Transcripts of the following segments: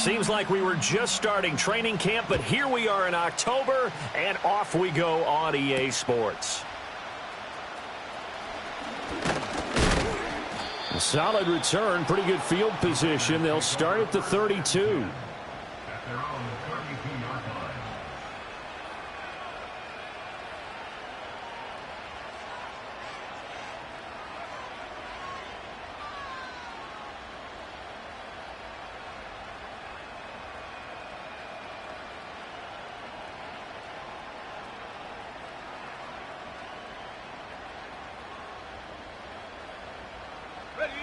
Seems like we were just starting training camp, but here we are in October, and off we go on EA Sports. A solid return, pretty good field position. They'll start at the 32.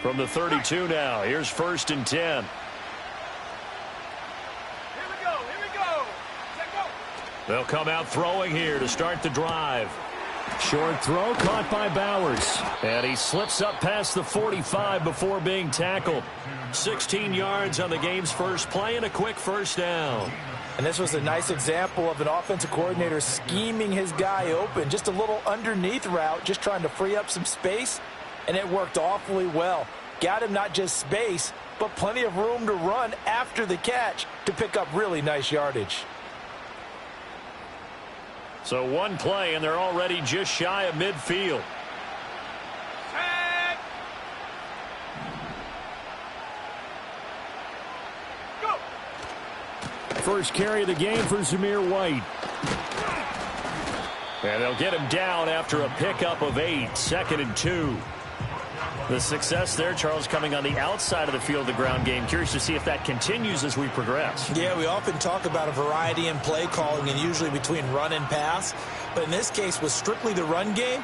From the 32 now, here's 1st and 10. Here we go. They'll come out throwing here to start the drive. Short throw caught by Bowers. And he slips up past the 45 before being tackled. 16 yards on the game's first play and a quick first down. And this was a nice example of an offensive coordinator scheming his guy open. Just a little underneath route, just trying to free up some space. And it worked awfully well. Got him not just space, but plenty of room to run after the catch to pick up really nice yardage. So one play, and they're already just shy of midfield. Go. First carry of the game for Zamir White. And they'll get him down after a pickup of 8, 2nd and 2. The success there, Charles, coming on the outside of the field, the ground game. Curious to see if that continues as we progress. Yeah, we often talk about a variety in play calling and usually between run and pass. But in this case, with strictly the run game,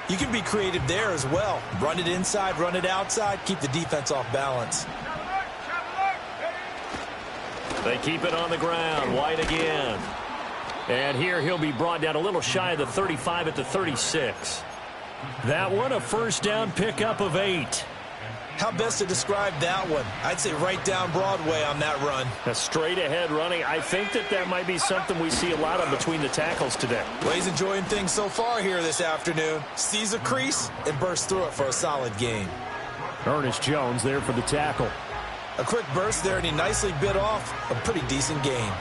you can be creative there as well. Run it inside, run it outside, keep the defense off balance. They keep it on the ground. White again. And here he'll be brought down a little shy of the 35 at the 36. That one, a first down pickup of 8. How best to describe that one? I'd say right down Broadway on that run. A straight ahead running. I think that might be something we see a lot of between the tackles today. Well, he's enjoying things so far here this afternoon. Sees a crease and bursts through it for a solid gain. Ernest Jones there for the tackle. A quick burst there, and he nicely bit off a pretty decent gain.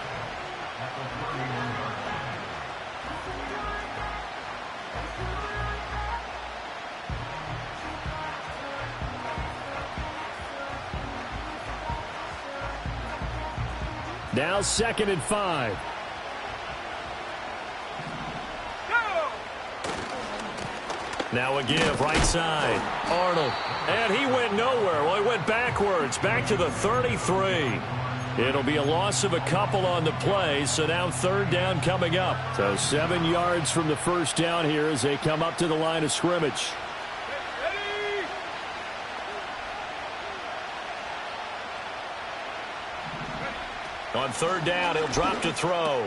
Now 2nd and 5. Go. Now a give, right side. Arnold. And he went nowhere. Well, he went backwards, back to the 33. It'll be a loss of a couple on the play, so now 3rd down coming up. So 7 yards from the first down here as they come up to the line of scrimmage. On 3rd down, he'll drop to throw.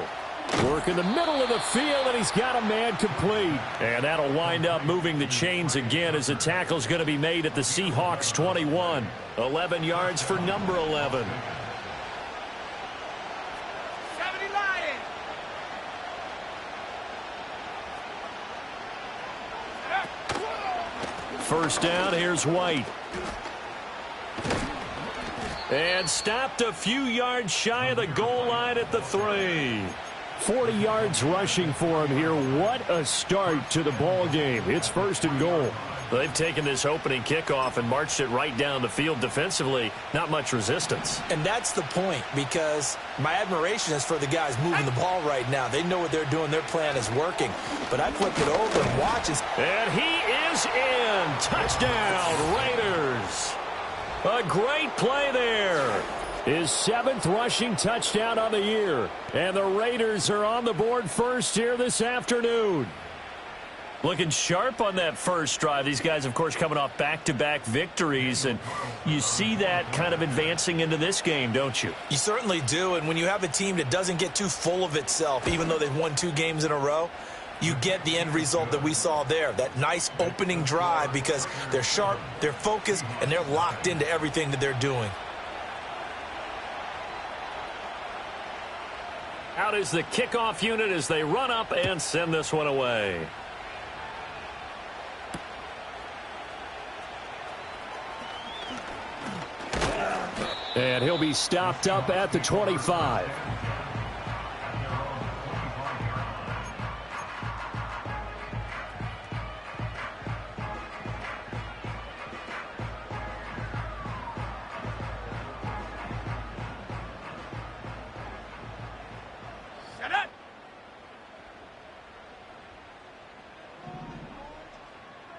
Work in the middle of the field, and he's got a man complete. And that'll wind up moving the chains again as the tackle's going to be made at the Seahawks 21. 11 yards for number 11. 70 Lions. First down, here's White. And stopped a few yards shy of the goal line at the 3. 40 yards rushing for him here. What a start to the ball game. It's 1st and goal. They've taken this opening kickoff and marched it right down the field defensively. Not much resistance. And that's the point, because my admiration is for the guys moving the ball right now. They know what they're doing. Their plan is working. But I flip it over and watch it. And he is in. Touchdown, Raiders. A great play there. His 7th rushing touchdown on the year. And the Raiders are on the board first here this afternoon. Looking sharp on that first drive. These guys, of course, coming off back-to-back victories. And you see that kind of advancing into this game, don't you? You certainly do. And when you have a team that doesn't get too full of itself, even though they've won 2 games in a row, you get the end result that we saw there, that nice opening drive, because they're sharp, they're focused, and they're locked into everything that they're doing. Out is the kickoff unit as they run up and send this one away. And he'll be stopped up at the 25.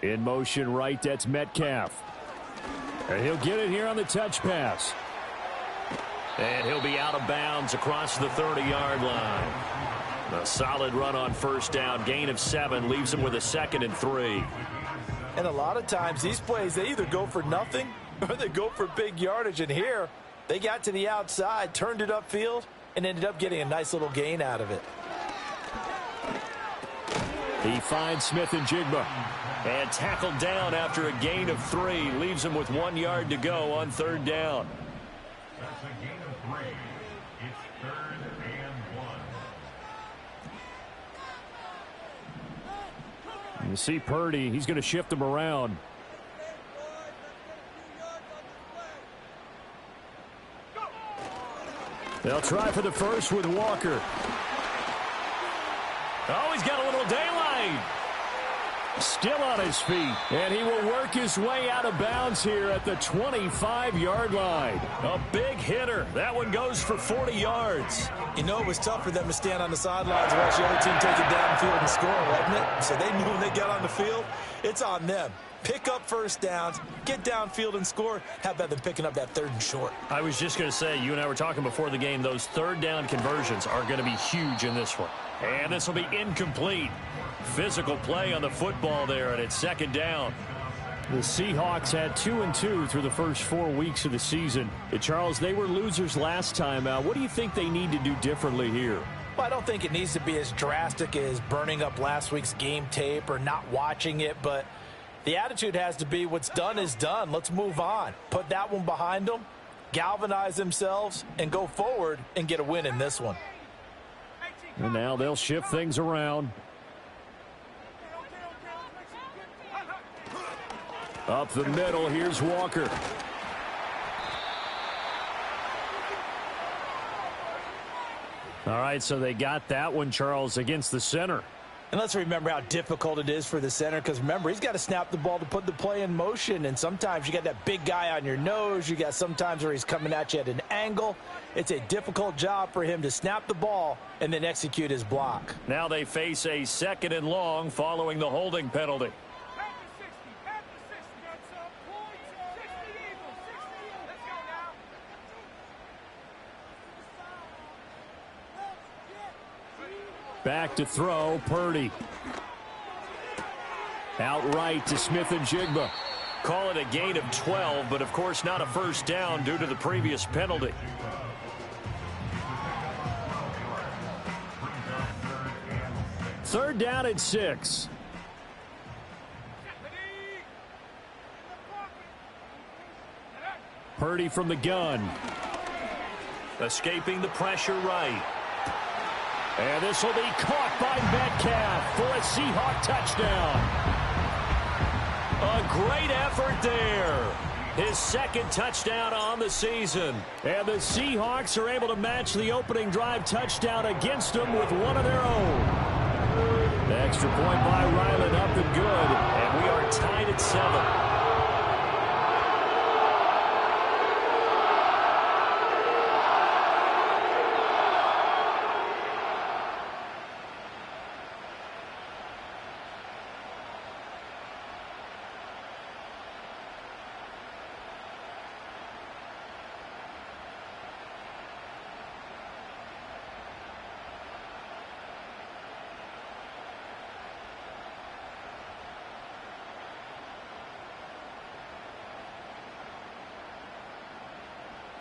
In motion right, that's Metcalf. And he'll get it here on the touch pass. And he'll be out of bounds across the 30-yard line. A solid run on first down. Gain of 7 leaves him with a 2nd and 3. And a lot of times these plays, they either go for nothing or they go for big yardage. And here, they got to the outside, turned it upfield, and ended up getting a nice little gain out of it. He finds Smith and Jigba. And tackled down after a gain of 3. Leaves him with 1 yard to go on 3rd down. That's a gain of 3. It's 3rd and 1. You see Purdy. He's going to shift him around. They'll try for the first with Walker. Oh, he's got a little daylight. Still on his feet, and he will work his way out of bounds here at the 25-yard line. A big hitter. That one goes for 40 yards. You know, it was tough for them to stand on the sidelines and watch the other team take it downfield and score, wasn't it? So they knew when they got on the field, it's on them. Pick up first downs, get downfield and score. How about them picking up that 3rd and short? I was just going to say, you and I were talking before the game, those 3rd down conversions are going to be huge in this one. And this will be incomplete. Physical play on the football there, and it's 2nd down. The Seahawks had 2-2 through the first 4 weeks of the season. Charles, they were losers last time out. What do you think they need to do differently here? Well, I don't think it needs to be as drastic as burning up last week's game tape or not watching it, but the attitude has to be what's done is done. Let's move on. Put that one behind them, galvanize themselves, and go forward and get a win in this one. And now they'll shift things around. Up the middle, here's Walker. All right, so they got that one, Charles, against the center. And let's remember how difficult it is for the center, because remember, he's got to snap the ball to put the play in motion, and sometimes you got that big guy on your nose. You got sometimes where he's coming at you at an angle. It's a difficult job for him to snap the ball and then execute his block. Now they face a 2nd and long following the holding penalty. Back to throw, Purdy. Outright to Smith and Jigba. Call it a gain of 12, but of course not a first down due to the previous penalty. Third down and 6. Purdy from the gun. Escaping the pressure right. And this will be caught by Metcalf for a Seahawk touchdown. A great effort there. His 2nd touchdown on the season. And the Seahawks are able to match the opening drive touchdown against them with one of their own. The extra point by Ryland up and good. And we are tied at 7.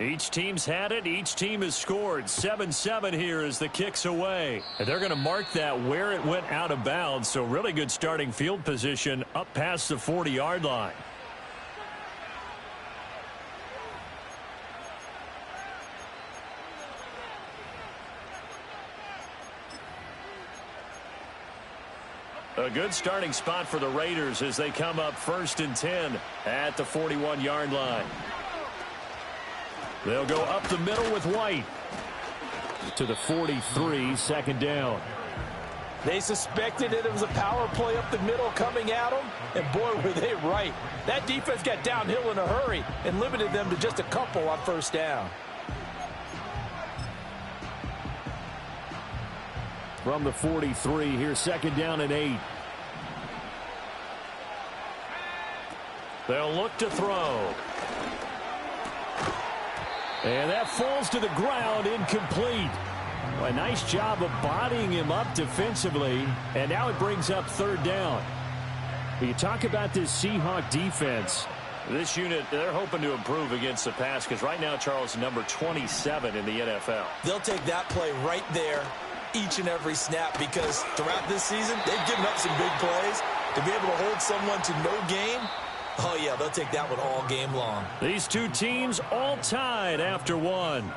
Each team's had it. Each team has scored. 7-7 here as the kick's away. And they're going to mark that where it went out of bounds. So really good starting field position up past the 40-yard line. A good starting spot for the Raiders as they come up 1st and 10 at the 41-yard line. They'll go up the middle with White. To the 43, second down. They suspected it was a power play up the middle coming at them, and boy, were they right. That defense got downhill in a hurry and limited them to just a couple on first down. From the 43, here's second down and 8. They'll look to throw. And that falls to the ground, incomplete. A nice job of bodying him up defensively, and now it brings up third down. You talk about this Seahawk defense. This unit, they're hoping to improve against the pass because right now, Charles, number 27 in the NFL. They'll take that play right there each and every snap because throughout this season, they've given up some big plays. To be able to hold someone to no gain, oh, yeah, they'll take that one all game long. These two teams all tied after one.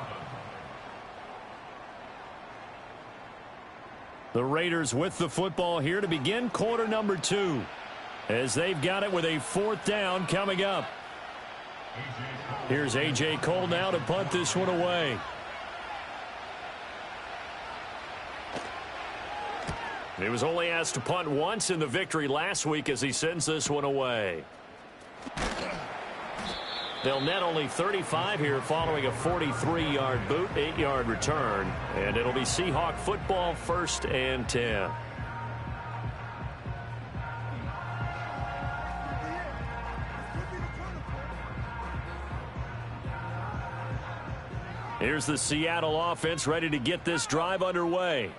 The Raiders with the football here to begin quarter number 2. As they've got it with a fourth down coming up. Here's A.J. Cole now to punt this one away. He was only asked to punt once in the victory last week as he sends this one away. They'll net only 35 here following a 43-yard boot, 8-yard return. And it'll be Seahawk football, 1st and 10. Here's the Seattle offense ready to get this drive underway.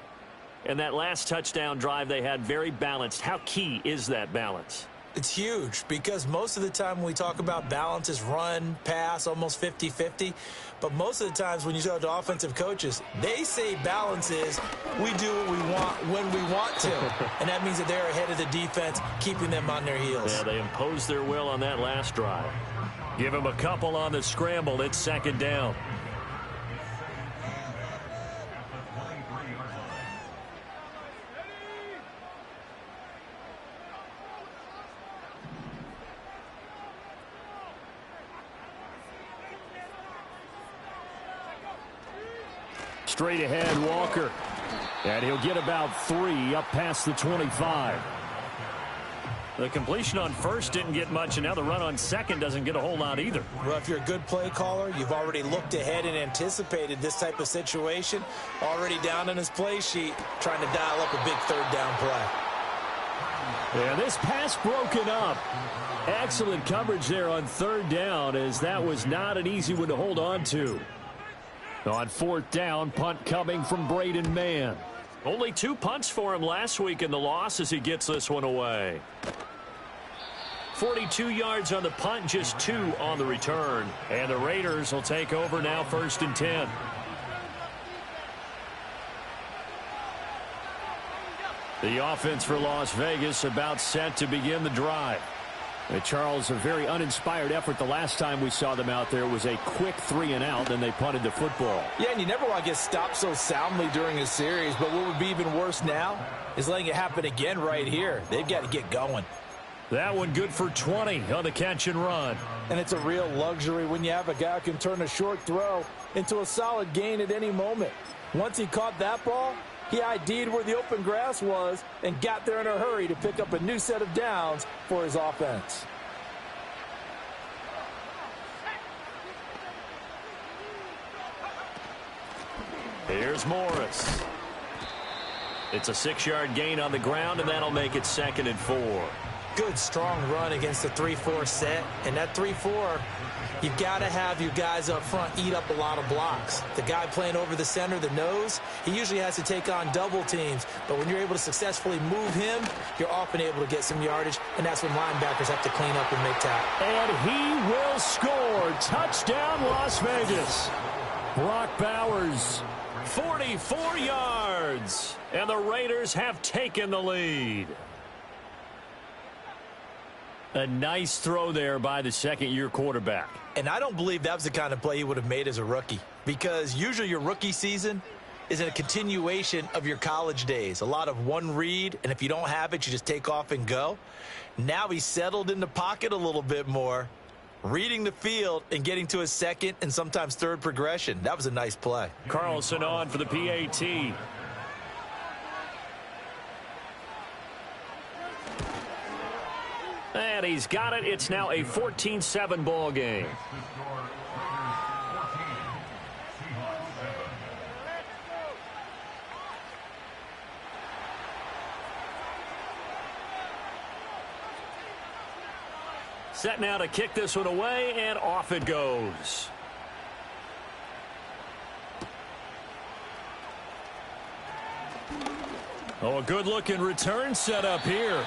And that last touchdown drive they had very balanced. How key is that balance? It's huge because most of the time when we talk about balance is run, pass, almost 50-50. But most of the times when you talk to offensive coaches, they say balance is we do what we want when we want to. And that means that they're ahead of the defense, keeping them on their heels. Yeah, they imposed their will on that last drive. Give them a couple on the scramble. It's second down. Straight ahead, Walker. And he'll get about 3 up past the 25. The completion on first didn't get much, and now the run on second doesn't get a whole lot either. Well, if you're a good play caller, you've already looked ahead and anticipated this type of situation. Already down on his play sheet, trying to dial up a big third down play. And this pass broken up. Excellent coverage there on third down, as that was not an easy one to hold on to. On fourth down, punt coming from Braden Mann. Only 2 punts for him last week in the loss as he gets this one away. 42 yards on the punt, just 2 on the return. And the Raiders will take over now, 1st and 10. The offense for Las Vegas about set to begin the drive. Charles, a very uninspired effort the last time we saw them out there. Was a quick 3 and out, then they punted the football. Yeah, and you never want to get stopped so soundly during a series, but what would be even worse now is letting it happen again right here. They've got to get going. That one good for 20 on the catch and run. And it's a real luxury when you have a guy who can turn a short throw into a solid gain at any moment. Once he caught that ball, he ID'd where the open grass was and got there in a hurry to pick up a new set of downs for his offense. Here's Morris. It's a 6-yard gain on the ground, and that'll make it 2nd and 4. Good, strong run against the 3-4 set. And that 3-4, you've got to have your guys up front eat up a lot of blocks. The guy playing over the center, the nose, he usually has to take on double teams. But when you're able to successfully move him, you're often able to get some yardage, and that's when linebackers have to clean up and make tackle. And he will score. Touchdown, Las Vegas. Brock Bowers, 44 yards. And the Raiders have taken the lead. A nice throw there by the second-year quarterback. And I don't believe that was the kind of play he would have made as a rookie, because usually your rookie season is a continuation of your college days. A lot of one read, and if you don't have it, you just take off and go. Now he's settled in the pocket a little bit more, reading the field and getting to his second and sometimes third progression. That was a nice play. Carlson on for the PAT. And he's got it. It's now a 14-7 ball game. Set now to kick this one away, and off it goes. Oh, a good-looking return set up here.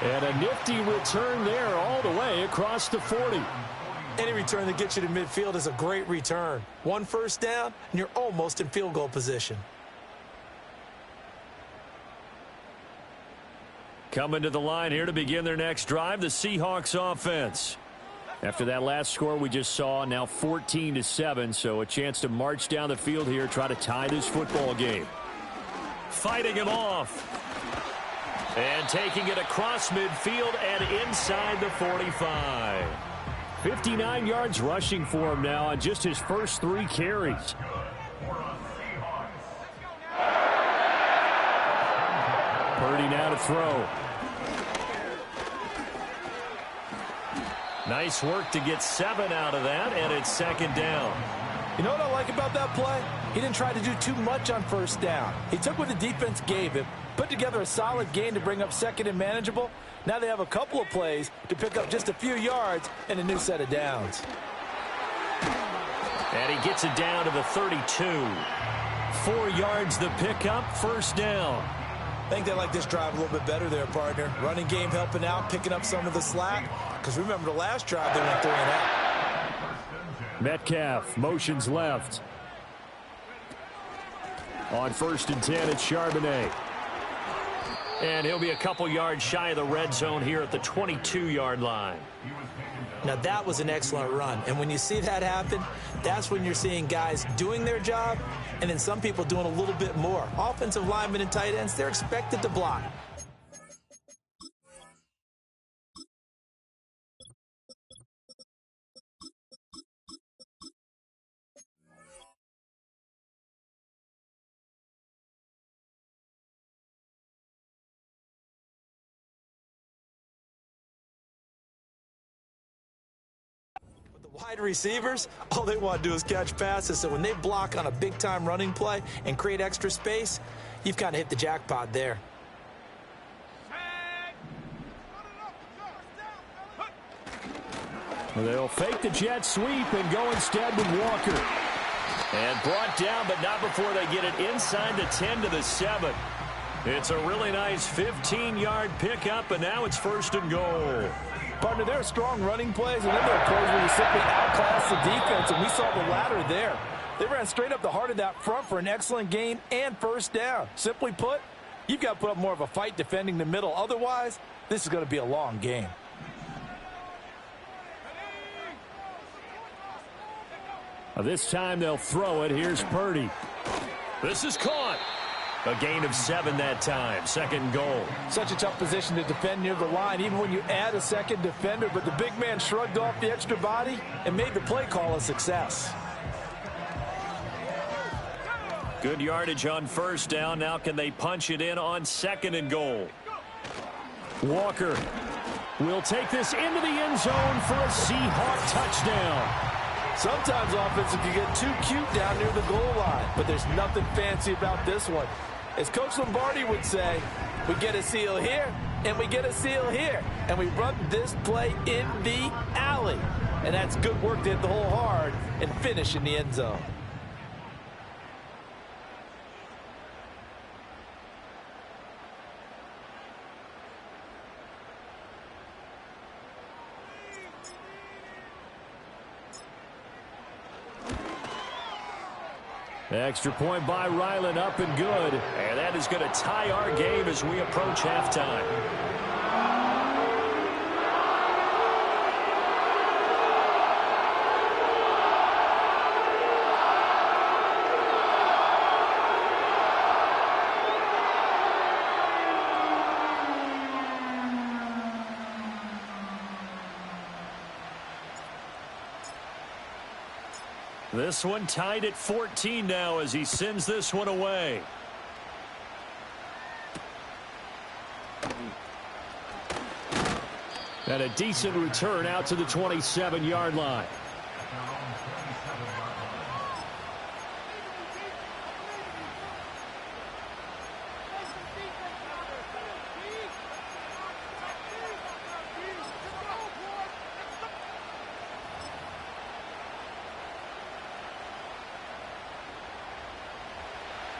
And a nifty return there all the way across the 40. Any return that gets you to midfield is a great return. One first down, and you're almost in field goal position. Coming to the line here to begin their next drive, the Seahawks offense. After that last score we just saw, now 14-7, so a chance to march down the field here, try to tie this football game. Fighting him off. And taking it across midfield and inside the 45. 59 yards rushing for him now on just his first 3 carries. Purdy now to throw. Nice work to get 7 out of that, and it's second down. You know what I like about that play? He didn't try to do too much on first down. He took what the defense gave him, put together a solid gain to bring up second and manageable. Now they have a couple of plays to pick up just a few yards and a new set of downs. And he gets it down to the 32. 4 yards the pickup, first down. I think they like this drive a little bit better there, partner. Running game helping out, picking up some of the slack. Because remember the last drive, they went 3 and out. Metcalf motions left. On 1st and 10, it's Charbonnet. And he'll be a couple yards shy of the red zone here at the 22-yard line. Now that was an excellent run. And when you see that happen, that's when you're seeing guys doing their job and then some people doing a little bit more. Offensive linemen and tight ends, they're expected to block. Wide receivers, all they want to do is catch passes. So when they block on a big-time running play and create extra space, you've kind of hit the jackpot there. They'll fake the jet sweep and go instead with Walker. And brought down, but not before they get it inside the 10 to the 7. It's a really nice 15-yard pickup, and now it's 1st and goal. Partner, there are strong running plays, and then there are plays where you simply outclass the defense, and we saw the latter there. They ran straight up the heart of that front for an excellent gain and first down. Simply put, you've got to put up more of a fight defending the middle. Otherwise, this is going to be a long game. This time they'll throw it. Here's Purdy. This is caught. A gain of 7 that time. 2nd and goal. Such a tough position to defend near the line, even when you add a second defender, but the big man shrugged off the extra body and made the play call a success. Good yardage on first down. Now can they punch it in on 2nd and goal? Walker will take this into the end zone for a Seahawk touchdown. Sometimes offenses can get too cute down near the goal line, but there's nothing fancy about this one. As Coach Lombardi would say, we get a seal here, and we get a seal here, and we run this play in the alley. And that's good work to hit the hole hard and finish in the end zone. Extra point by Ryland, up and good. And that is going to tie our game as we approach halftime. This one tied at 14 now as he sends this one away. And a decent return out to the 27-yard line.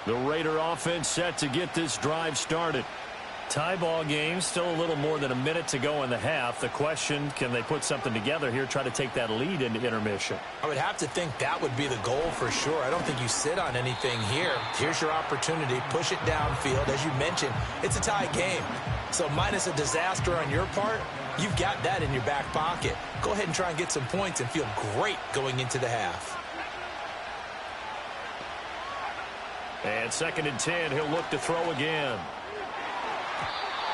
The Raider offense set to get this drive started. Tie ball game, still a little more than a minute to go in the half. The question, can they put something together here, try to take that lead into intermission? I would have to think that would be the goal for sure. I don't think you sit on anything here. Here's your opportunity. Push it downfield. As you mentioned, it's a tie game. So minus a disaster on your part, you've got that in your back pocket. Go ahead and try and get some points and feel great going into the half. And 2nd and 10, he'll look to throw again.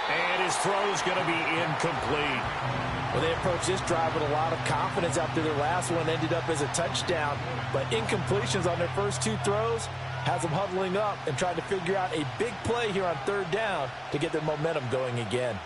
And his throw's going to be incomplete. Well, they approached this drive with a lot of confidence after their last one ended up as a touchdown. But incompletions on their first 2 throws has them huddling up and trying to figure out a big play here on 3rd down to get their momentum going again.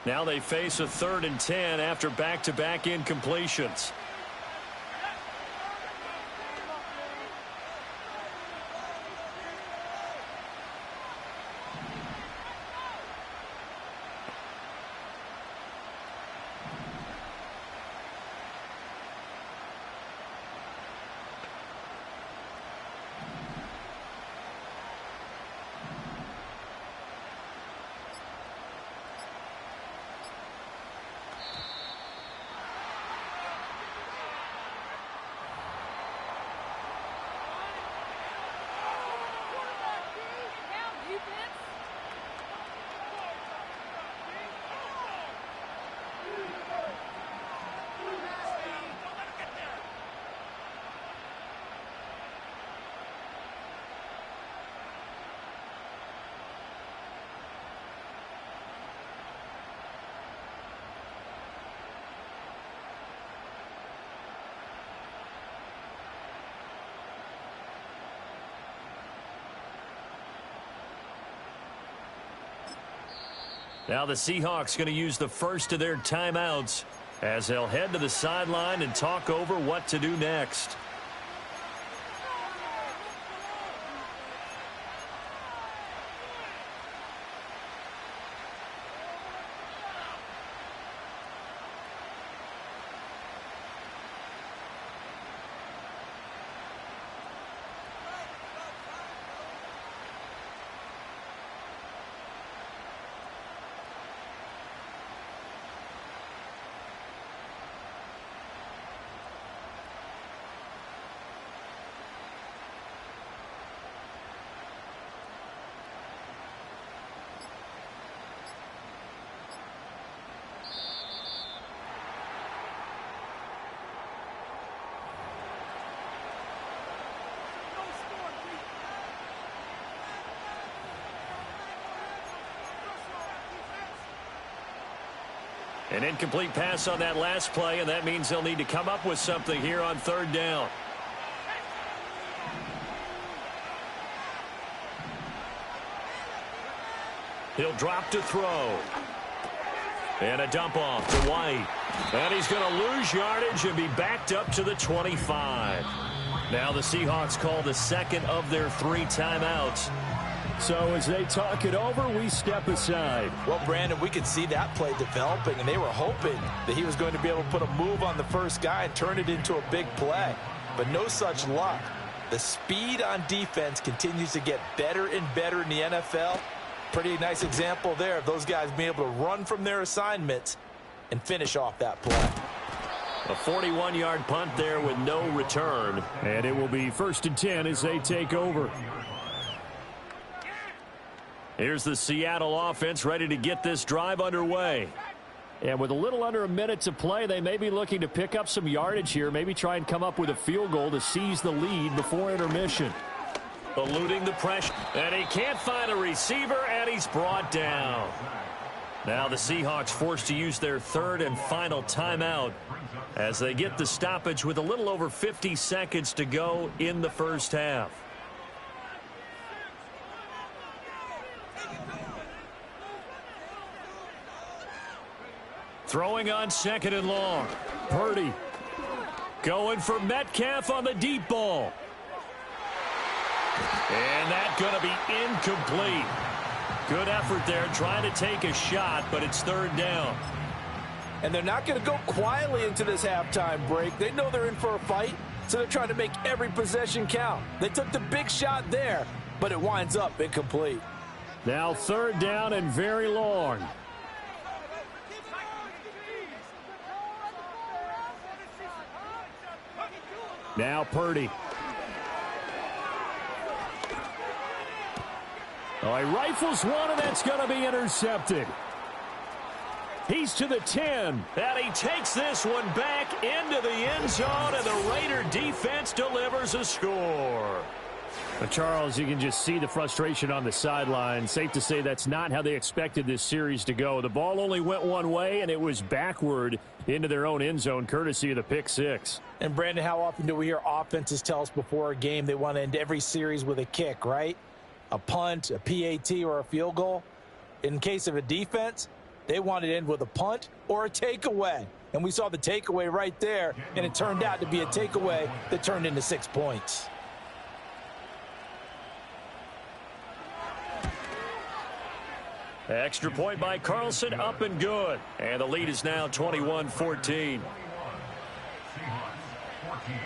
Now they face a 3rd and 10 after back-to-back incompletions. Now the Seahawks going to use the first of their timeouts as they'll head to the sideline and talk over what to do next. An incomplete pass on that last play, and that means they'll need to come up with something here on 3rd down. He'll drop to throw. And a dump off to White. And he's going to lose yardage and be backed up to the 25. Now the Seahawks call the second of their 3 timeouts. So as they talk it over, we step aside. Well, Brandon, we could see that play developing, and they were hoping that he was going to be able to put a move on the first guy and turn it into a big play. But no such luck. The speed on defense continues to get better and better in the NFL. Pretty nice example there of those guys being able to run from their assignments and finish off that play. A 41-yard punt there with no return. And it will be 1st and 10 as they take over. Here's the Seattle offense ready to get this drive underway. And with a little under a minute to play, they may be looking to pick up some yardage here, maybe try and come up with a field goal to seize the lead before intermission. Eluding the pressure, and he can't find a receiver, and he's brought down. Now the Seahawks forced to use their 3rd and final timeout as they get the stoppage with a little over 50 seconds to go in the first half. Throwing on 2nd and long. Purdy going for Metcalf on the deep ball. And that's going to be incomplete. Good effort there trying to take a shot, but it's 3rd down. And they're not going to go quietly into this halftime break. They know they're in for a fight, so they're trying to make every possession count. They took the big shot there, but it winds up incomplete. Now 3rd down and very long. Now Purdy. Oh, he rifles one, and that's going to be intercepted. He's to the 10. And he takes this one back into the end zone, and the Raider defense delivers a score. Well, Charles, you can just see the frustration on the sideline. Safe to say that's not how they expected this series to go. The ball only went one way, and it was backward into their own end zone, courtesy of the pick six. And, Brandon, how often do we hear offenses tell us before a game they want to end every series with a kick, right? A punt, a PAT, or a field goal. In case of a defense, They wanted to end with a punt or a takeaway. And we saw the takeaway right there, and it turned out to be a takeaway that turned into 6 points. Extra point by Carlson, up and good. And the lead is now 21-14. Seahawks 14.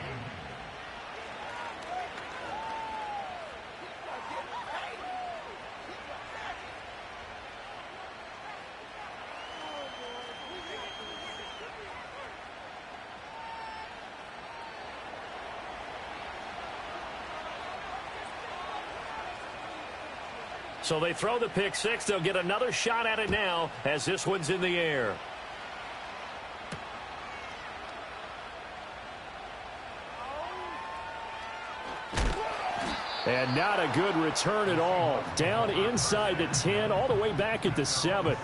So they throw the pick six. They'll get another shot at it now as this one's in the air. And not a good return at all. Down inside the 10, all the way back at the 7.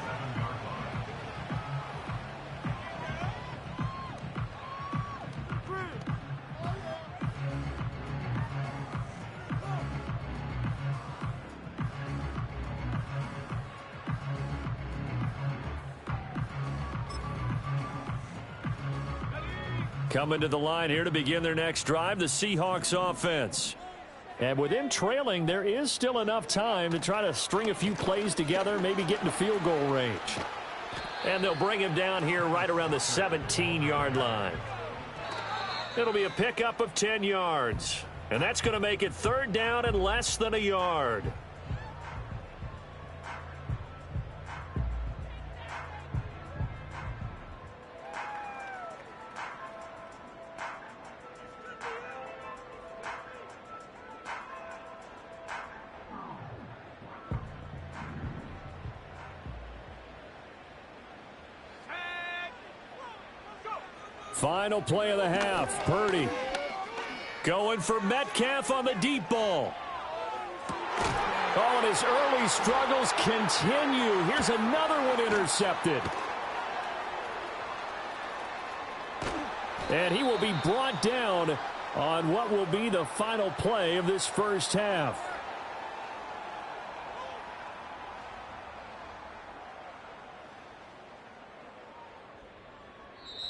Coming to the line here to begin their next drive, the Seahawks offense. And with them trailing, there is still enough time to try to string a few plays together, maybe get into field goal range. And they'll bring him down here right around the 17-yard line. It'll be a pickup of 10 yards. And that's going to make it third down and less than a yard. Final play of the half. Purdy going for Metcalf on the deep ball. Oh, and his early struggles continue. Here's another one intercepted. And he will be brought down on what will be the final play of this first half.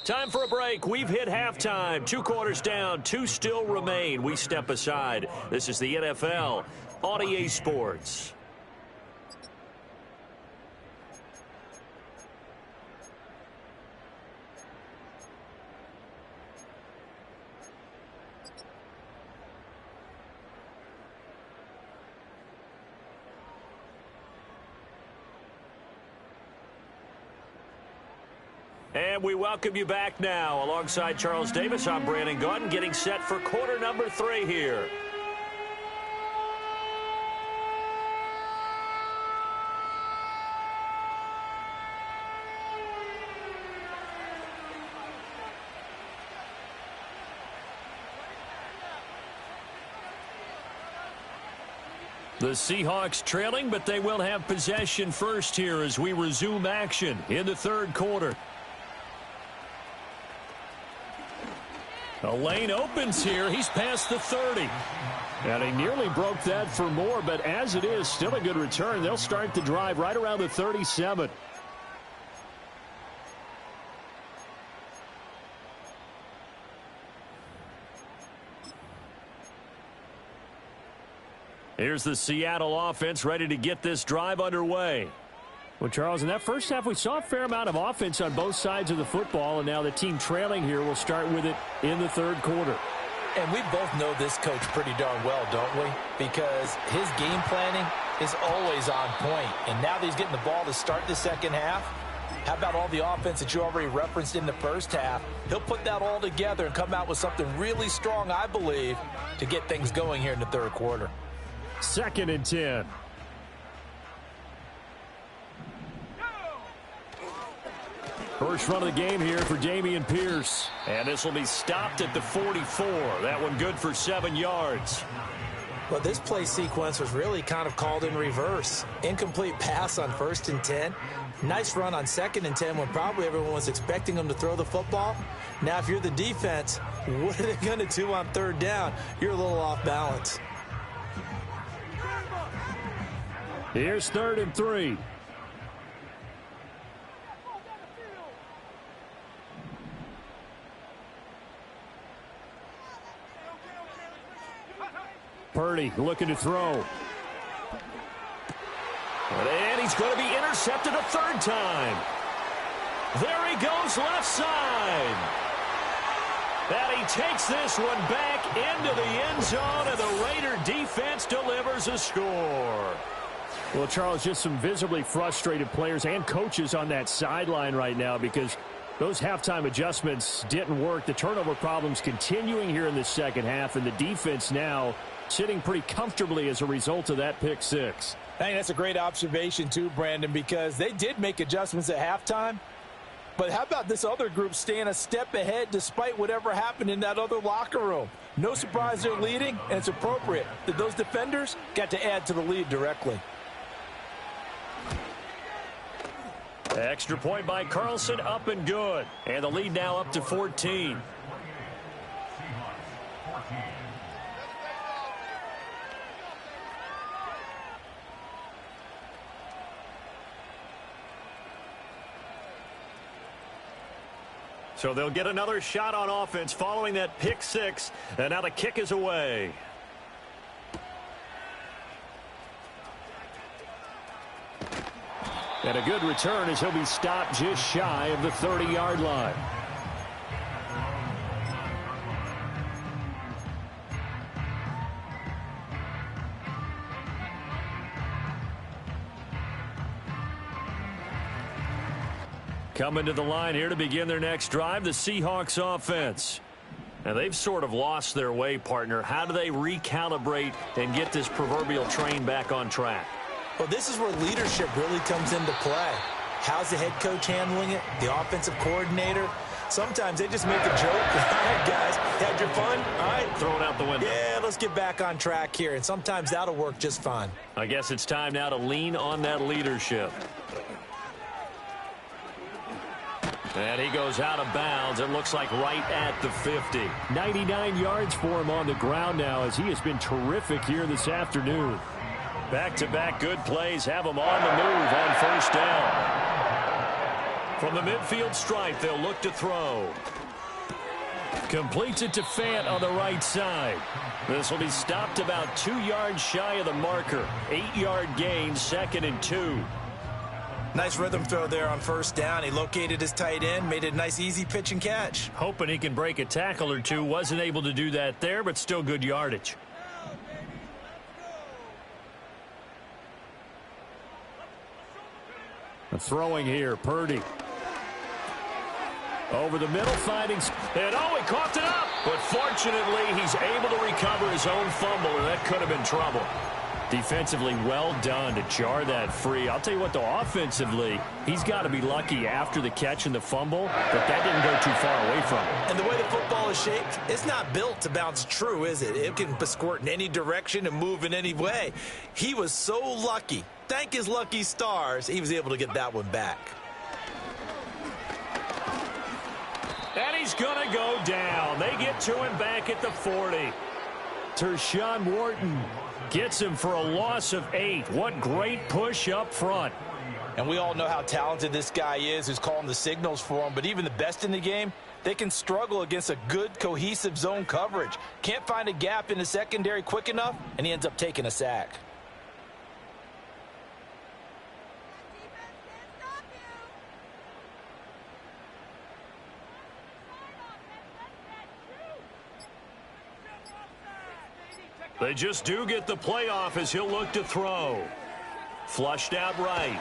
Time for a break. We've hit halftime. 2 quarters down. 2 still remain. We step aside. This is the NFL on EA Sports. And we welcome you back now. Alongside Charles Davis, I'm Brandon Gaudin, getting set for quarter number 3 here. The Seahawks trailing, but they will have possession first here as we resume action in the third quarter. A lane opens here. He's past the 30. And he nearly broke that for more, but as it is, still a good return. They'll start the drive right around the 37. Here's the Seattle offense ready to get this drive underway. Well, Charles, in that first half, we saw a fair amount of offense on both sides of the football, and now the team trailing here will start with it in the third quarter. And we both know this coach pretty darn well, don't we? Because his game planning is always on point. And now that he's getting the ball to start the second half, how about all the offense that you already referenced in the first half? He'll put that all together and come out with something really strong, I believe, to get things going here in the third quarter. 2nd and 10. First run of the game here for Dameon Pierce. And this will be stopped at the 44. That one good for 7 yards. Well, this play sequence was really kind of called in reverse. Incomplete pass on 1st and 10. Nice run on 2nd and 10 when probably everyone was expecting them to throw the football. Now, if you're the defense, what are they going to do on 3rd down? You're a little off balance. Here's 3rd and 3. Purdy looking to throw. And he's going to be intercepted a third time. There he goes left side. And he takes this one back into the end zone, and the Raider defense delivers a score. Well, Charles, just some visibly frustrated players and coaches on that sideline right now because those halftime adjustments didn't work. The turnover problems continuing here in the second half, and the defense now sitting pretty comfortably as a result of that pick six. I think that's a great observation too, Brandon, because they did make adjustments at halftime. But how about this other group staying a step ahead despite whatever happened in that other locker room? No surprise they're leading, and it's appropriate that those defenders got to add to the lead directly. Extra point by Carlson, up and good. And the lead now up to 14. So they'll get another shot on offense following that pick six. And now the kick is away. And a good return as he'll be stopped just shy of the 30-yard line. Coming to the line here to begin their next drive, the Seahawks offense. Now, they've sort of lost their way, partner. How do they recalibrate and get this proverbial train back on track? Well, this is where leadership really comes into play. How's the head coach handling it? The offensive coordinator? Sometimes they just make a joke. All right, guys, had your fun? All right. Throw it out the window. Yeah, let's get back on track here. And sometimes that'll work just fine. I guess it's time now to lean on that leadership. And he goes out of bounds. It looks like right at the 50. 99 yards for him on the ground now as he has been terrific here this afternoon. Back-to-back good plays have him on the move on first down. From the midfield stripe, they'll look to throw. Completes it to Fant on the right side. This will be stopped about 2 yards shy of the marker. 8-yard gain, 2nd and 2. Nice rhythm throw there on first down. He located his tight end, made it a nice easy pitch and catch. Hoping he can break a tackle or two. Wasn't able to do that there, but still good yardage. Throwing here, Purdy. Over the middle, finding... And he coughed it up. But fortunately, he's able to recover his own fumble, and that could have been trouble. Defensively, well done to jar that free. I'll tell you what, though, offensively, he's got to be lucky after the catch and the fumble that didn't go too far away from him. And the way the football is shaped, it's not built to bounce true, is it? It can squirt in any direction and move in any way. He was so lucky. Thank his lucky stars, he was able to get that one back. And he's going to go down. They get to him back at the 40. Tershawn Wharton gets him for a loss of 8. What great push up front. And we all know how talented this guy is who's calling the signals for him. But even the best in the game, they can struggle against a good, cohesive zone coverage. Can't find a gap in the secondary quick enough, and he ends up taking a sack. They just do get the playoff as he'll look to throw. Flushed out right.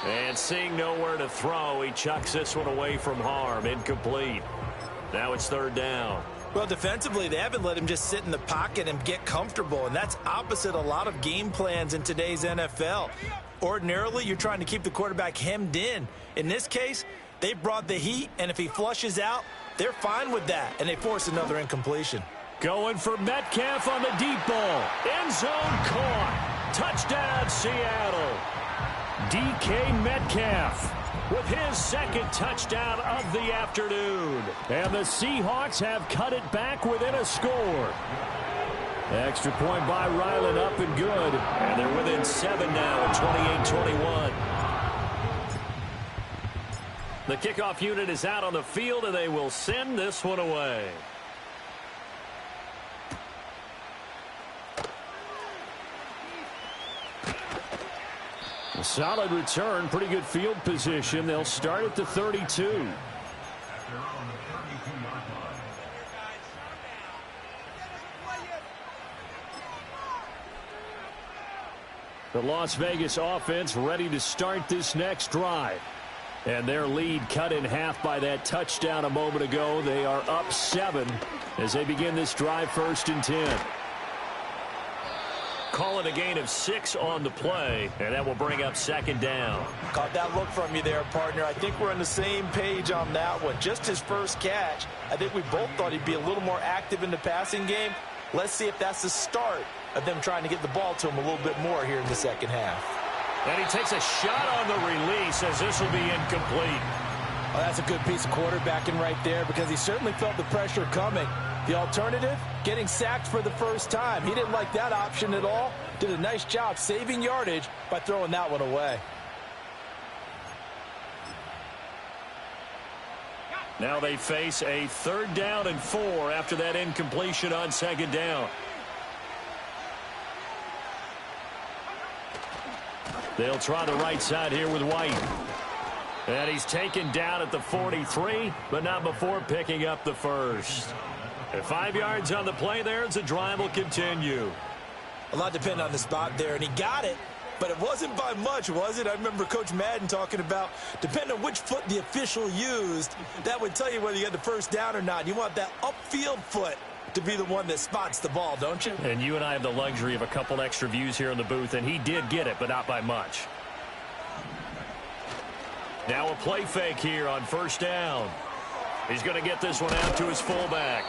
And seeing nowhere to throw, he chucks this one away from harm. Incomplete. Now it's 3rd down. Well, defensively, they haven't let him just sit in the pocket and get comfortable, and that's opposite a lot of game plans in today's NFL. Ordinarily, you're trying to keep the quarterback hemmed in. In this case, they brought the heat, and if he flushes out, they're fine with that, and they force another incompletion. going for Metcalf on the deep ball. End zone caught. Touchdown, Seattle. DK Metcalf with his 2nd touchdown of the afternoon. And the Seahawks have cut it back within a score. Extra point by Ryland, up and good. And they're within 7 now at 28-21. The kickoff unit is out on the field, and they will send this one away. A solid return, pretty good field position. They'll start at the 32. The Las Vegas offense ready to start this next drive. And their lead cut in half by that touchdown a moment ago. They are up 7 as they begin this drive, 1st and 10. Call it a gain of 6 on the play, and that will bring up 2nd down. Caught that look from you there, partner. I think we're on the same page on that one. Just his first catch. I think we both thought he'd be a little more active in the passing game. Let's see if that's the start of them trying to get the ball to him a little bit more here in the second half. And he takes a shot on the release as this will be incomplete. Well, that's a good piece of quarterbacking right there because he certainly felt the pressure coming. The alternative, getting sacked for the first time. He didn't like that option at all. Did a nice job saving yardage by throwing that one away. Now they face a 3rd down and 4 after that incompletion on 2nd down. They'll try the right side here with White. And he's taken down at the 43, but not before picking up the first. And 5 yards on the play there as the drive will continue. A lot depending on the spot there, and he got it, but it wasn't by much, was it? I remember Coach Madden talking about, depending on which foot the official used, that would tell you whether you had the first down or not. You want that upfield foot to be the one that spots the ball, don't you? And you and I have the luxury of a couple extra views here in the booth, and he did get it, but not by much. Now a play fake here on 1st down. He's going to get this one out to his fullback.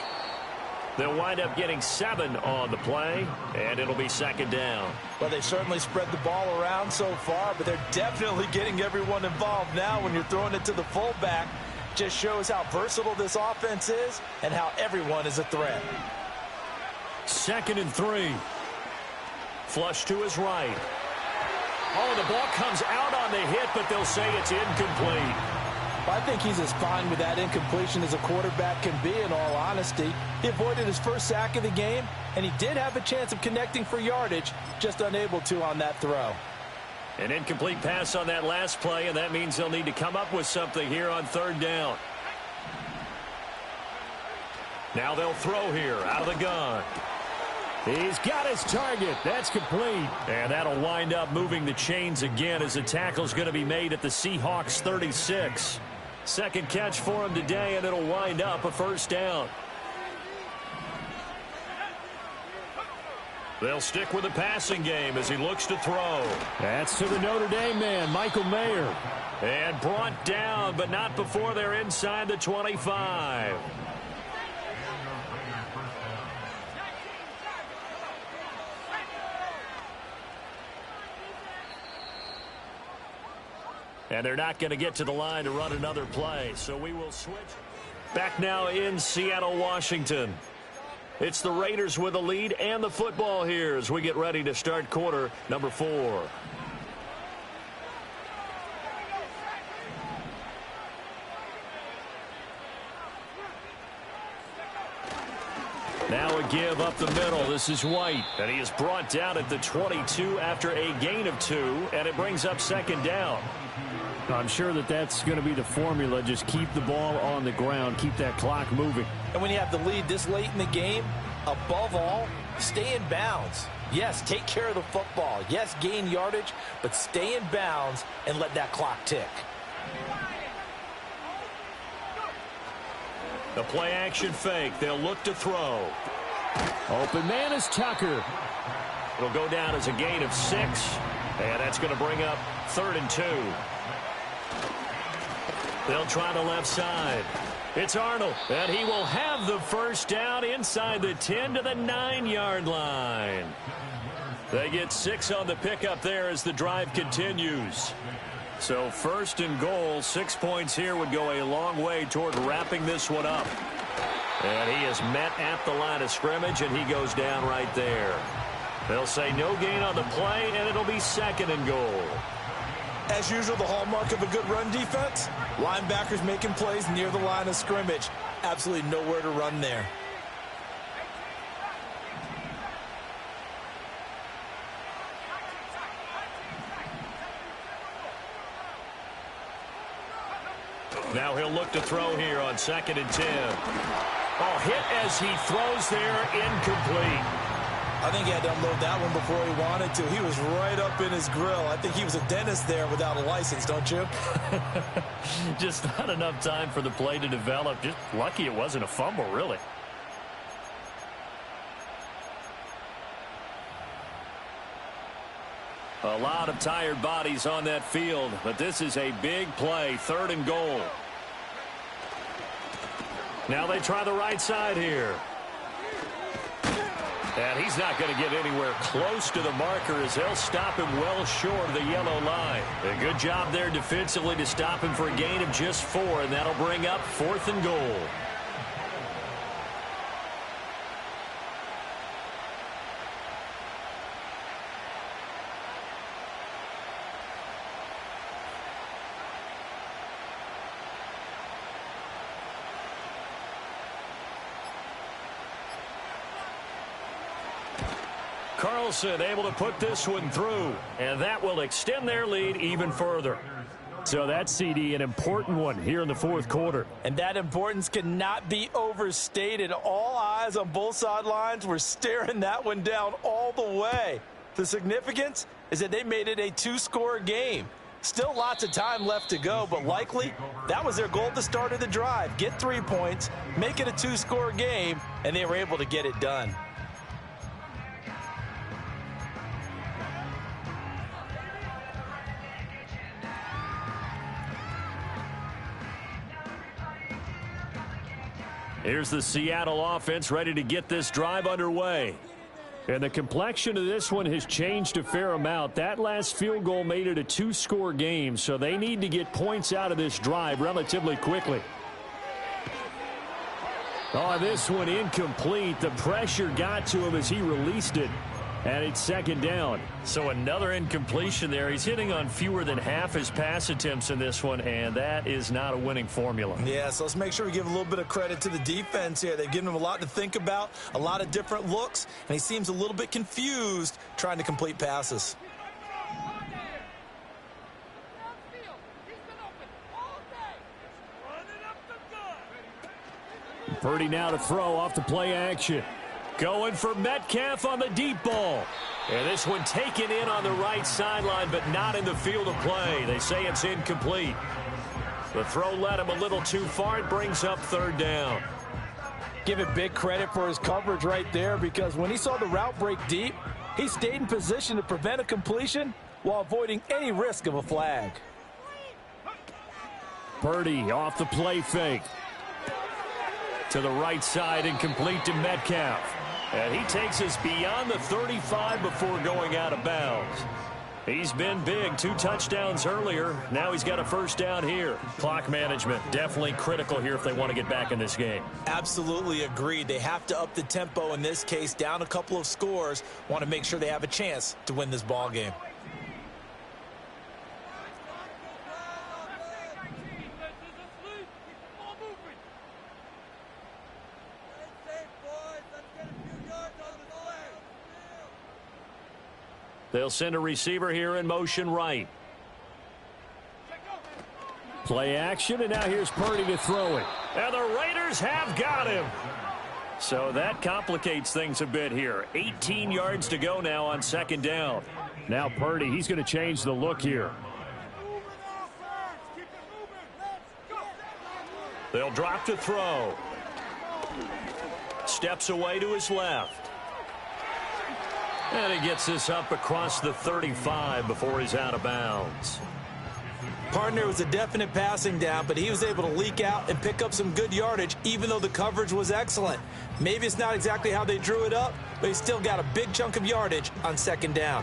They'll wind up getting 7 on the play, and it'll be 2nd down. Well, they certainly spread the ball around so far, but they're definitely getting everyone involved now when you're throwing it to the fullback. Just shows how versatile this offense is and how everyone is a threat. 2nd and 3. Flush to his right. Oh, the ball comes out on the hit, but they'll say it's incomplete. I think he's as fine with that incompletion as a quarterback can be, in all honesty. He avoided his first sack of the game, and he did have a chance of connecting for yardage, just unable to on that throw. An incomplete pass on that last play, and that means they'll need to come up with something here on 3rd down. Now they'll throw here out of the gun. He's got his target. That's complete. And that'll wind up moving the chains again as the tackle's going to be made at the Seahawks 36. 2nd catch for him today, and it'll wind up a 1st down. They'll stick with the passing game as he looks to throw. That's to the Notre Dame man, Michael Mayer. And brought down, but not before they're inside the 25. And they're not going to get to the line to run another play, so we will switch. Back now in Seattle, Washington. It's the Raiders with the lead and the football here as we get ready to start quarter number 4. Now a give up the middle. This is White, and he is brought down at the 22 after a gain of 2, and it brings up 2nd down. I'm sure that that's going to be the formula. Just keep the ball on the ground. Keep that clock moving. And when you have the lead this late in the game, above all, stay in bounds. Yes, take care of the football. Yes, gain yardage, but stay in bounds and let that clock tick. The play action fake. They'll look to throw. Open man is Tucker. It'll go down as a gain of 6. And that's going to bring up 3rd and 2. They'll try the left side. It's Arnold, and he will have the 1st down inside the 10 to the 9-yard line. They get 6 on the pickup there as the drive continues. So 1st and goal, 6 points here would go a long way toward wrapping this one up. And he is met at the line of scrimmage, and he goes down right there. They'll say no gain on the play, and it'll be 2nd and goal. As usual, the hallmark of a good run defense, linebackers making plays near the line of scrimmage. Absolutely nowhere to run there. Now he'll look to throw here on 2nd and 10. Oh, hit as he throws there, incomplete. I think he had to unload that one before he wanted to. He was right up in his grill. I think he was a dentist there without a license, don't you? Just not enough time for the play to develop. Just lucky it wasn't a fumble, really. A lot of tired bodies on that field, but this is a big play, 3rd and goal. Now they try the right side here. And he's not going to get anywhere close to the marker as they'll stop him well short of the yellow line. A good job there defensively to stop him for a gain of just 4, and that'll bring up 4th and goal. Carlson able to put this one through, and that will extend their lead even further. So that's, CD, an important one here in the 4th quarter. And that importance cannot be overstated. All eyes on both sidelines were staring that one down all the way. The significance is that they made it a 2-score game. Still lots of time left to go, but likely that was their goal at the start of the drive. Get 3 points, make it a 2-score game, and they were able to get it done. Here's the Seattle offense ready to get this drive underway. And the complexion of this one has changed a fair amount. That last field goal made it a 2-score game, so they need to get points out of this drive relatively quickly. Oh, this one incomplete. The pressure got to him as he released it. And it's 2nd down. So another incompletion there. He's hitting on fewer than half his pass attempts in this one, and that is not a winning formula. Yeah, so let's make sure we give a little bit of credit to the defense here. They've given him a lot to think about, a lot of different looks, and he seems a little bit confused trying to complete passes. Purdy now to throw off the play action. Going for Metcalf on the deep ball. And this one taken in on the right sideline, but not in the field of play. They say it's incomplete. The throw led him a little too far. It brings up 3rd down. Give it big credit for his coverage right there, because when he saw the route break deep, he stayed in position to prevent a completion while avoiding any risk of a flag. Purdy off the play fake. To the right side and complete to Metcalf. And he takes us beyond the 35 before going out of bounds. He's been big, 2 touchdowns earlier. Now he's got a 1st down here. Clock management definitely critical here if they want to get back in this game. Absolutely agreed. They have to up the tempo in this case, down a couple of scores. Want to make sure they have a chance to win this ball game. They'll send a receiver here in motion right. Play action, and now here's Purdy to throw it. And the Raiders have got him. So that complicates things a bit here. 18 yards to go now on 2nd down. Now Purdy, he's going to change the look here. They'll drop to throw. Steps away to his left. And he gets this up across the 35 before he's out of bounds. Partner was a definite passing down, but he was able to leak out and pick up some good yardage, even though the coverage was excellent. Maybe it's not exactly how they drew it up, but he still got a big chunk of yardage on 2nd down.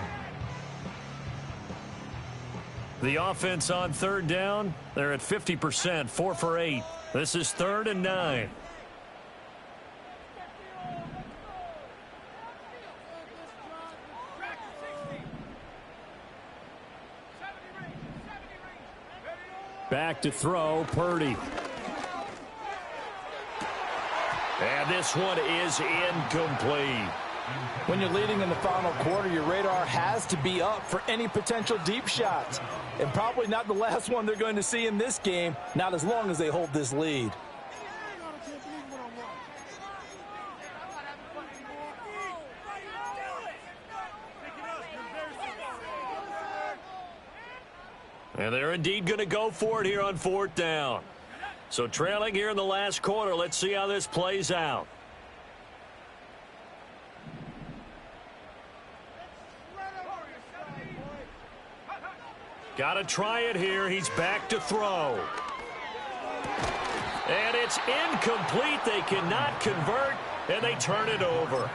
The offense on 3rd down, they're at 50%, 4 for 8. This is 3rd and 9. Back to throw, Purdy. And this one is incomplete. When you're leading in the final quarter, your radar has to be up for any potential deep shots. And probably not the last one they're going to see in this game, not as long as they hold this lead. And they're indeed going to go for it here on 4th down. So trailing here in the last quarter, let's see how this plays out. Got to try it here. He's back to throw. And it's incomplete. They cannot convert, and they turn it over.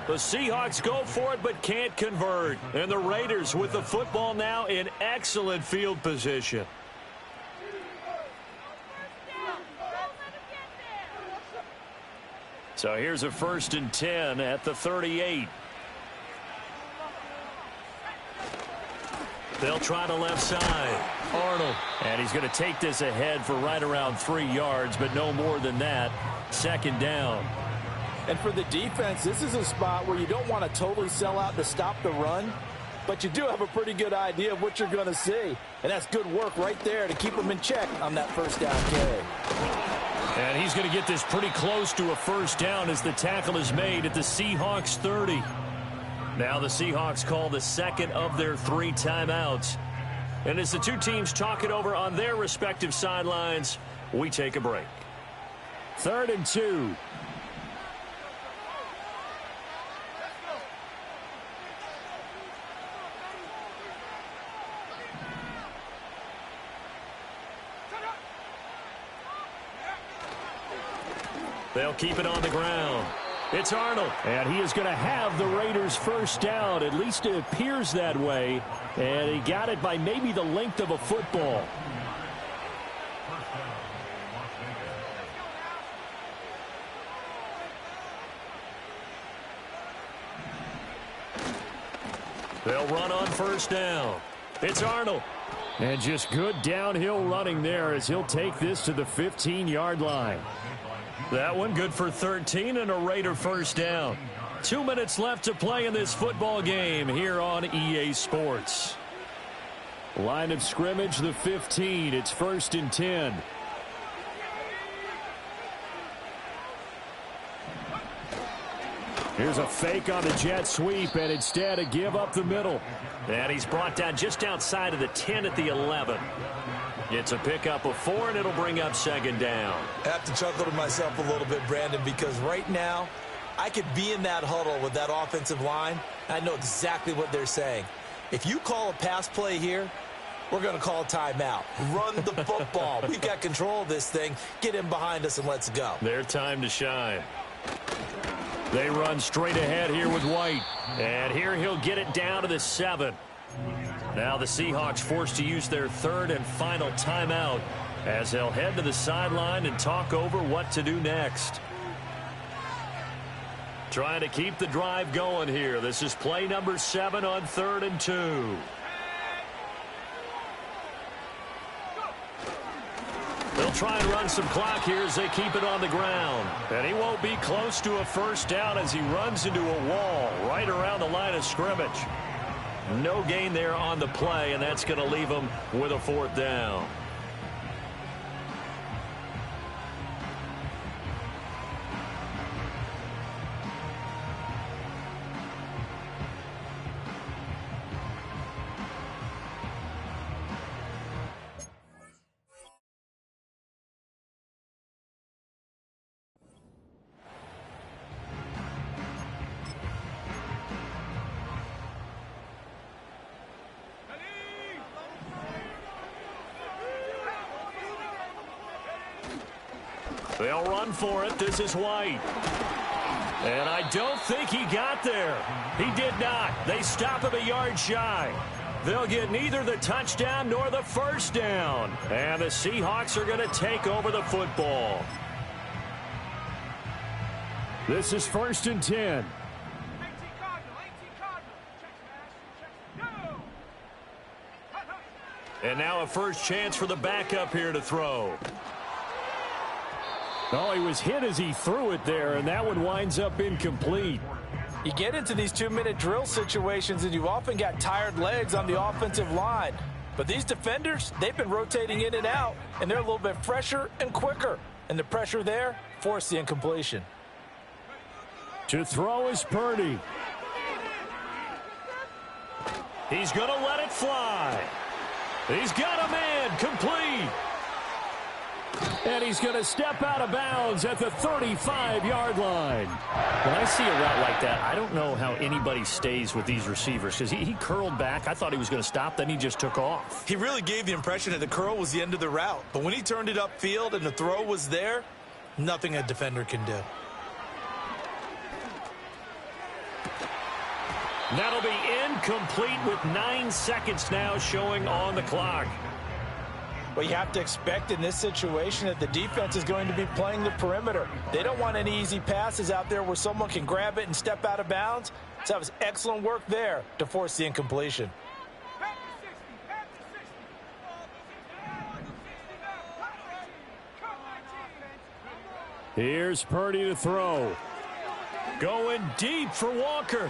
The Seahawks go for it but can't convert. And the Raiders with the football now in excellent field position. So here's a 1st and 10 at the 38. They'll try the left side. Arnold. And he's going to take this ahead for right around 3 yards, but no more than that. 2nd down. And for the defense, this is a spot where you don't want to totally sell out to stop the run, but you do have a pretty good idea of what you're going to see. And that's good work right there to keep them in check on that 1st down carry. And he's going to get this pretty close to a 1st down as the tackle is made at the Seahawks 30. Now the Seahawks call the 2nd of their 3 timeouts. And as the two teams talk it over on their respective sidelines, we take a break. 3rd and 2. They'll keep it on the ground. It's Arnold. And he is going to have the Raiders 1st down. At least it appears that way. And he got it by maybe the length of a football. They'll run on 1st down. It's Arnold. And just good downhill running there as he'll take this to the 15-yard line. That one good for 13 and a Raider 1st down. 2 minutes left to play in this football game here on EA Sports. Line of scrimmage, the 15. It's 1st and 10. Here's a fake on the jet sweep, and instead a give up the middle. And he's brought down just outside of the 10 at the 11. It's a pickup of 4, and it'll bring up 2nd down. I have to chuckle to myself a little bit, Brandon, because right now I could be in that huddle with that offensive line. I know exactly what they're saying. If you call a pass play here, we're going to call a timeout. Run the football. We've got control of this thing. Get in behind us and let's go. Their time to shine. They run straight ahead here with White. And here he'll get it down to the 7. Now the Seahawks forced to use their 3rd and final timeout as they'll head to the sideline and talk over what to do next. Trying to keep the drive going here. This is play number 7 on 3rd and 2. They'll try and run some clock here as they keep it on the ground. And he won't be close to a 1st down as he runs into a wall right around the line of scrimmage. No gain there on the play, and that's going to leave him with a 4th down. They'll run for it. This is White. And I don't think he got there. He did not. They stop him a yard shy. They'll get neither the touchdown nor the 1st down. And the Seahawks are going to take over the football. This is 1st and 10. And now a first chance for the backup here to throw. Oh, he was hit as he threw it there, and that one winds up incomplete. You get into these 2-minute drill situations, and you often got tired legs on the offensive line. But these defenders, they've been rotating in and out, and they're a little bit fresher and quicker. And the pressure there forced the incompletion. To throw is Purdy. He's going to let it fly. He's got a man complete. And he's going to step out of bounds at the 35-yard line. When I see a route like that, I don't know how anybody stays with these receivers because he curled back. I thought he was going to stop. Then he just took off. He really gave the impression that the curl was the end of the route. But when he turned it upfield and the throw was there, nothing a defender can do. That'll be incomplete with 9 seconds now showing on the clock. Well, you have to expect in this situation that the defense is going to be playing the perimeter. They don't want any easy passes out there where someone can grab it and step out of bounds. So that was excellent work there to force the incompletion. Here's Purdy to throw. Going deep for Walker.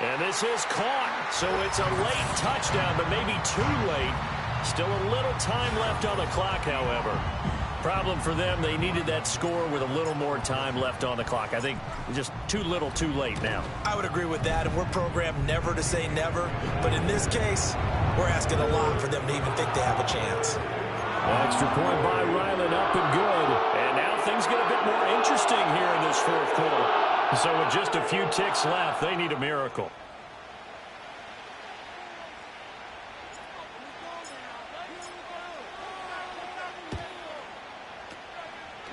And this is caught. So it's a late touchdown, but maybe too late. Still a little time left on the clock, however. Problem for them, they needed that score with a little more time left on the clock. I think just too little, too late now. I would agree with that, and we're programmed never to say never. But in this case, we're asking a lot for them to even think they have a chance. Extra point by Ryland, up and good. And now things get a bit more interesting here in this fourth quarter. So with just a few ticks left, they need a miracle.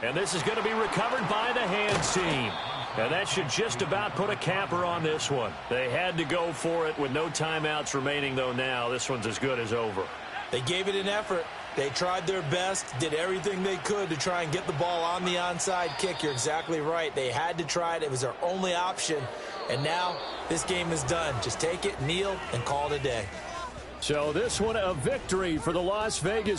And this is going to be recovered by the hands team. And that should just about put a capper on this one. They had to go for it with no timeouts remaining, though now this one's as good as over. They gave it an effort. They tried their best, did everything they could to try and get the ball on the onside kick. You're exactly right. They had to try it. It was their only option. And now this game is done. Just take it, kneel, and call it a day. So this one a victory for the Las Vegas